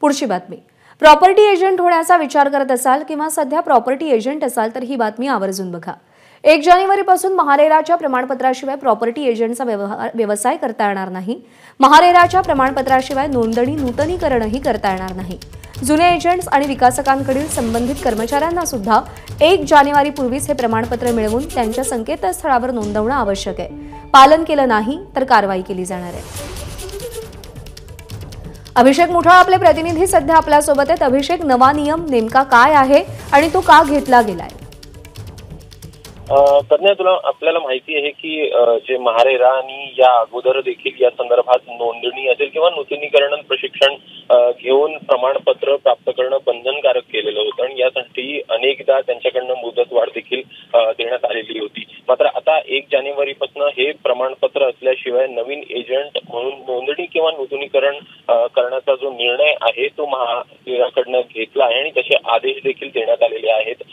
पुढची बातमी. Property agent होण्याचा विचार करत असाल किंवा सध्या प्रॉपर्टी एजंट असाल तर ही बातमी आवर्जून बघा. 1 जानेवारीपासून महारेराच्या प्रमाणपत्राशिवाय प्रॉपर्टी एजंटचा व्यवसाय करता येणार नाही. महारेराच्या प्रमाणपत्राशिवाय नोंदणी नूतनीकरणही करता येणार नाही. जुने एजंट्स आणि विकासकांकडील संबंधित कर्मचाऱ्यांना सुद्धा 1 जानेवारीपूर्वीच हे प्रमाणपत्र मिळवून त्यांच्या संकेतस्थळावर नोंदवणं आवश्यक आहे. पालन केलं नाही तर कारवाई केली जाणार आहे. अभिषेक मुठाळ आपले प्रतिनिधी सध्या आपल्या सोबत आहेत. अभिषेक, नवा नियम नेमका काय आहे आणि तो का घेतला गेलाय? तज्ञ, आपल्याला माहिती आहे की जे महारेरा आणि या अगोदर देखील या संदर्भात नोंदणी असेल किंवा नूतनीकरण प्रशिक्षण घेऊन प्रमाणपत्र प्राप्त करणं बंधनकारक केलेलं होतं आणि यासाठी अनेकदा त्यांच्याकडनं मुदतवाढ देखील देण्यात आलेली होती. मात्र आता 1 जानेवारीपासून हे प्रमाणपत्र असल्याशिवाय नवीन एजंट म्हणून नोंदणी किंवा नूतनीकरण करण्याचा जो निर्णय आहे तो महारेराकडनं घेतला आहे आणि तसे आदेश देखील देण्यात आलेले आहेत.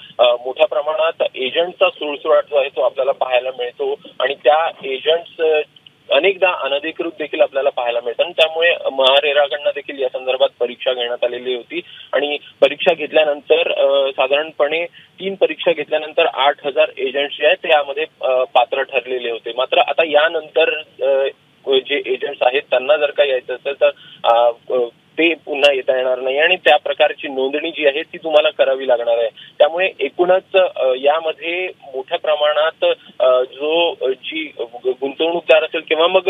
मोठ्या प्रमाणात एजंटचा सुळसुळाट जो आहे तो आपल्याला पाहायला मिळतो आणि त्या एजंट्स अनेकदा अनधिकृत देखील आपल्याला पाहायला मिळतात. त्यामुळे महारेराकडनं देखील या संदर्भात परीक्षा घेण्यात आलेली होती आणि परीक्षा घेतल्यानंतर साधारणपणे 3 परीक्षा घेतल्यानंतर 8,000 एजंट्स जे आहेत त्यामध्ये पात्र ठरलेले होते. मात्र आता यानंतर जे एजंट्स आहेत त्यांना जर का यायचं असेल तर ते पुन्हा येता येणार नाही आणि त्या प्रकारची नोंदणी जी आहे ती तुम्हाला करावी लागणार आहे. त्यामुळे एकूणच यामध्ये मोठ्या प्रमाणात जी गुंतवणूकदार असेल किंवा मग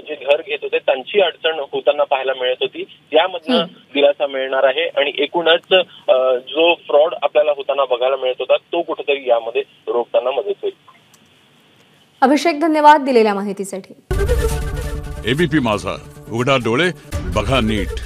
जे घर घेत होते त्यांची अडचण होताना पाहायला मिळत होती, यामधनं दिलासा मिळणार आहे आणि एकूणच जो फ्रॉड आपल्याला होताना बघायला मिळत होता तो कुठेतरी यामध्ये रोखताना मदत होईल. अभिषेक, धन्यवाद दिलेल्या माहितीसाठी. एबीपी माझा, उघडा डोळे बघा नीट.